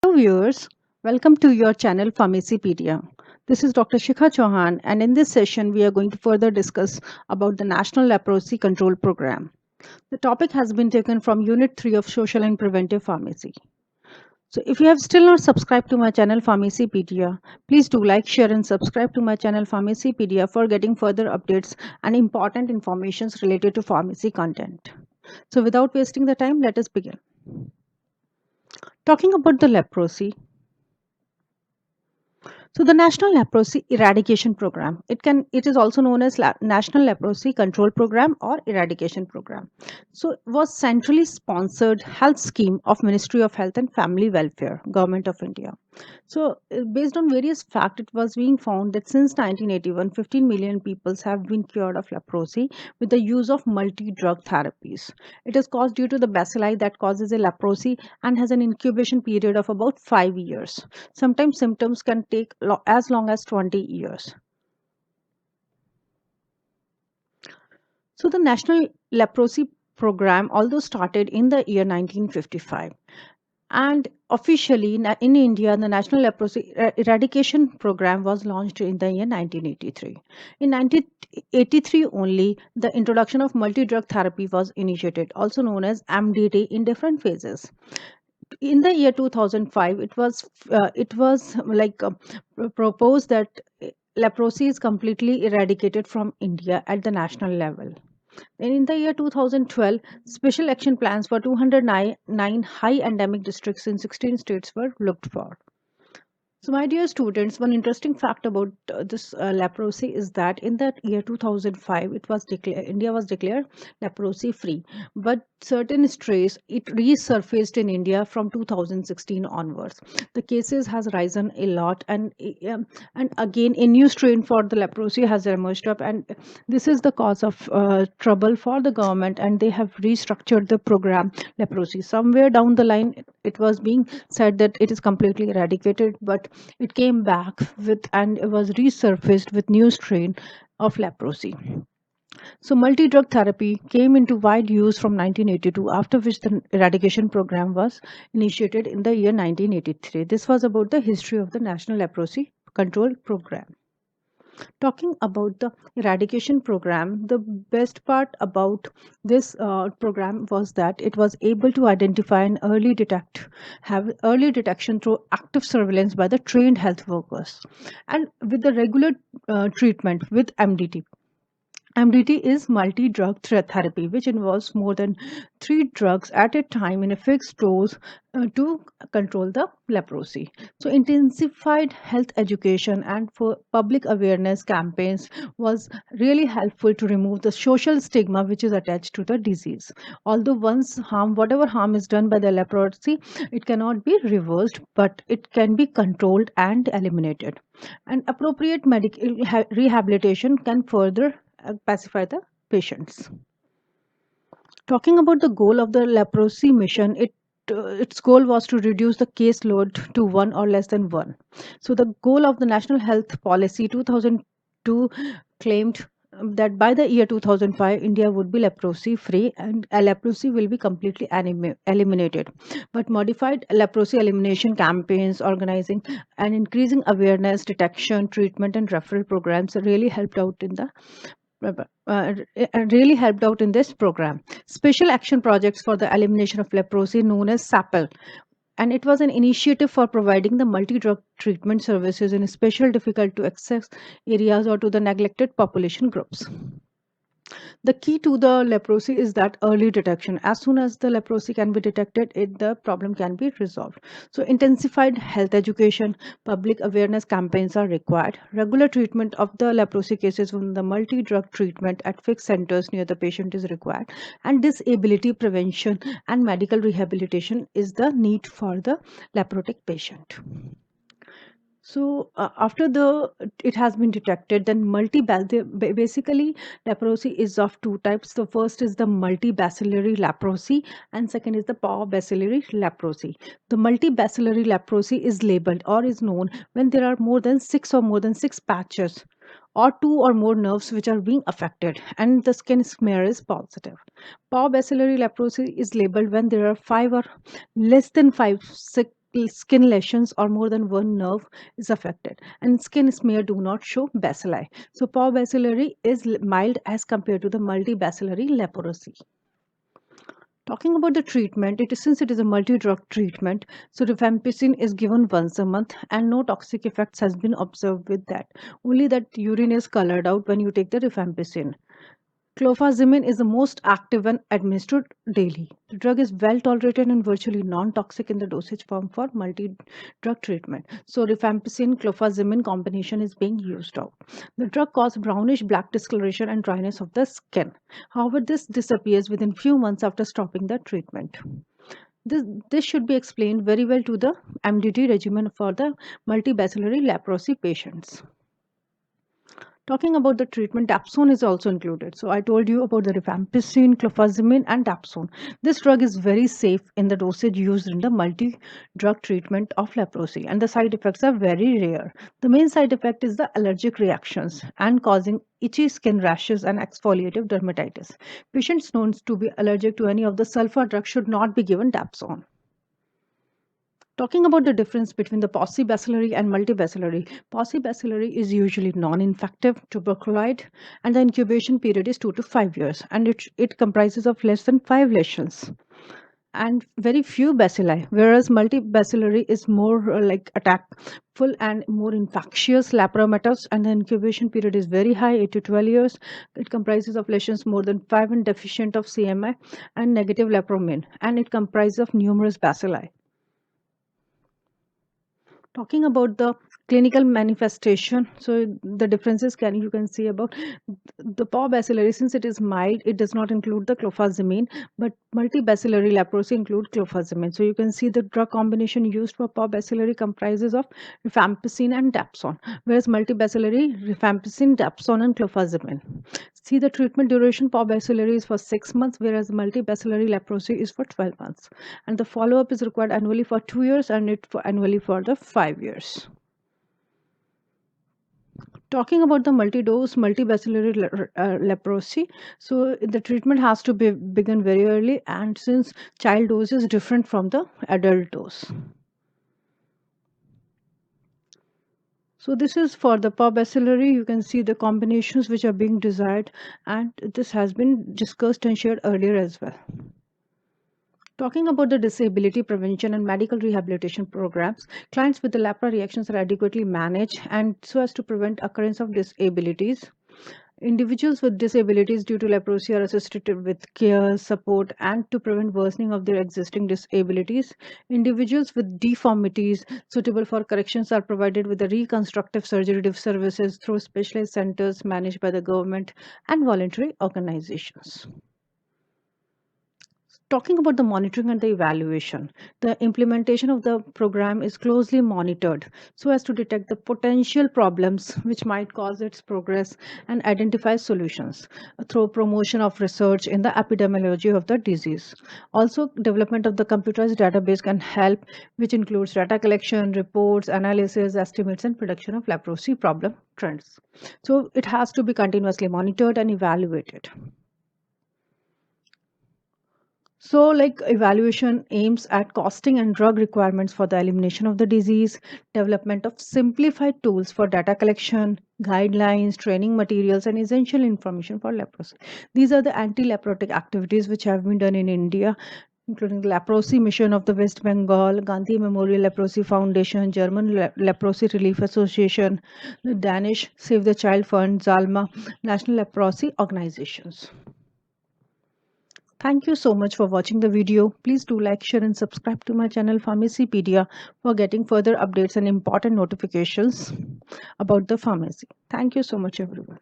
Hello viewers, welcome to your channel Pharmacypedia. This is Dr. Shikha Chauhan, and in this session we are going to further discuss about the National Leprosy Control Program. The topic has been taken from Unit 3 of Social and Preventive Pharmacy. So if you have still not subscribed to my channel Pharmacypedia, please do like, share and subscribe to my channel Pharmacypedia for getting further updates and important informations related to pharmacy content. So without wasting the time, let us begin. Talking about the leprosy, so the National Leprosy Eradication Program, it is also known as National Leprosy Control Program or Eradication Program. So it was centrally sponsored health scheme of Ministry of Health and Family Welfare, Government of India. So based on various facts, it was being found that since 1981, 15 million people have been cured of leprosy with the use of multi-drug therapies. It is caused due to the bacilli that causes a leprosy and has an incubation period of about 5 years. Sometimes symptoms can take as long as 20 years. So the National Leprosy Program, although started in the year 1955, and officially in India, the National Leprosy Eradication Program was launched in the year 1983. In 1983 only, the introduction of multi-drug therapy was initiated, also known as MDT, in different phases. In the year 2005, it was proposed that leprosy is completely eradicated from India at the national level. And in the year 2012, special action plans for 209 high endemic districts in 16 states were looked for. So, my dear students, one interesting fact about this leprosy is that in that year 2005, India was declared leprosy free, but certain strains it resurfaced in India from 2016 onwards. The cases has risen a lot, and again a new strain for the leprosy has emerged up, and this is the cause of trouble for the government, and they have restructured the program leprosy. Somewhere down the line, it was being said that it is completely eradicated, but it came back with and it was resurfaced with new strain of leprosy. So multi-drug therapy came into wide use from 1982, after which the eradication program was initiated in the year 1983. This was about the history of the National Leprosy Control Program. Talking about the eradication program, the best part about this program was that it was able to identify and have early detection through active surveillance by the trained health workers, and with the regular treatment with MDT. MDT is multi-drug therapy, which involves more than 3 drugs at a time in a fixed dose to control the leprosy. So, intensified health education and for public awareness campaigns was really helpful to remove the social stigma which is attached to the disease. Although whatever harm is done by the leprosy, it cannot be reversed, but it can be controlled and eliminated. And appropriate medical rehabilitation can further pacify the patients. Talking about the goal of the leprosy mission, its goal was to reduce the caseload to one or less than one. So the goal of the National Health Policy 2002 claimed that by the year 2005, India would be leprosy free and leprosy will be completely eliminated. But modified leprosy elimination campaigns, organizing and increasing awareness, detection, treatment, and referral programs really helped out in the really helped out in this program. Special action projects for the elimination of leprosy, known as SAPEL, and it was an initiative for providing the multi-drug treatment services in special difficult to access areas or to the neglected population groups. The key to the leprosy is that early detection. As soon as the leprosy can be detected, the problem can be resolved. So intensified health education, public awareness campaigns are required. Regular treatment of the leprosy cases from the multi-drug treatment at fixed centers near the patient is required. And disability prevention and medical rehabilitation is the need for the leprotic patient. So after it has been detected, then basically leprosy is of two types. The first is the multibacillary leprosy, and second is the bacillary leprosy. The multibacillary leprosy is labeled or is known when there are more than six patches or 2 or more nerves which are being affected, and the skin smear is positive. Bacillary leprosy is labeled when there are 5 or less than 5 skin lesions or more than one nerve is affected, and skin smear do not show bacilli. So paw bacillary is mild as compared to the multibacillary leprosy. Talking about the treatment, it is since it is a multi-drug treatment, so rifampicin is given once a month, and no toxic effects has been observed with that. Only that urine is colored out when you take the rifampicin. Clofazimine is the most active and administered daily. The drug is well tolerated and virtually non-toxic in the dosage form for multi-drug treatment. So rifampicin clofazimine combination is being used out. The drug causes brownish black discoloration and dryness of the skin. However, this disappears within few months after stopping the treatment. This should be explained very well to the MDT regimen for the multibacillary leprosy patients. Talking about the treatment, dapsone is also included. So I told you about the rifampicin, clofazimine, and dapsone. This drug is very safe in the dosage used in the multi-drug treatment of leprosy, and the side effects are very rare. The main side effect is the allergic reactions and causing itchy skin rashes and exfoliative dermatitis. Patients known to be allergic to any of the sulfa drugs should not be given dapsone. Talking about the difference between the paucibacillary and multibacillary, paucibacillary is usually non-infective, tuberculoid, and the incubation period is 2 to 5 years, and it comprises of less than 5 lesions and very few bacilli, whereas multibacillary is more like attackful and more infectious lapromatus, and the incubation period is very high, 8 to 12 years. It comprises of lesions more than 5 and deficient of CMI and negative lepromine, and it comprises of numerous bacilli. Talking about the clinical manifestation, so the differences you can see about the paw bacillary, since it is mild, it does not include the clofazimine, but multibacillary leprosy include clofazimine. So you can see the drug combination used for paw bacillary comprises of rifampicin and dapsone, whereas multibacillary rifampicin, dapsone, and clofazimine. See, the treatment duration for bacillary is for 6 months, whereas multibacillary leprosy is for 12 months. And the follow-up is required annually for 2 years and it for annually for the 5 years. Talking about the multi-dose multibacillary leprosy, so the treatment has to be begin very early, and since child dose is different from the adult dose. So this is for the paw bacillary. You can see the combinations which are being desired, and this has been discussed and shared earlier as well. Talking about the disability prevention and medical rehabilitation programs, clients with the lepra reactions are adequately managed and so as to prevent occurrence of disabilities. Individuals with disabilities due to leprosy are assisted with care, support, and to prevent worsening of their existing disabilities. Individuals with deformities suitable for corrections are provided with the reconstructive surgery services through specialized centers managed by the government and voluntary organizations. Talking about the monitoring and the evaluation, the implementation of the program is closely monitored so as to detect the potential problems which might cause its progress and identify solutions through promotion of research in the epidemiology of the disease. Also, development of the computerized database can help, which includes data collection, reports, analysis, estimates, and prediction of leprosy problem trends. So it has to be continuously monitored and evaluated. So, like evaluation aims at costing and drug requirements for the elimination of the disease, development of simplified tools for data collection, guidelines, training materials, and essential information for leprosy. These are the anti-leprotic activities which have been done in India, including the Leprosy Mission of the West Bengal, Gandhi Memorial Leprosy Foundation, German Leprosy Relief Association, the Danish Save the Child Fund, Zalma, National Leprosy Organizations. Thank you so much for watching the video. Please do like, share and subscribe to my channel Pharmacypedia for getting further updates and important notifications about the pharmacy. Thank you so much everyone.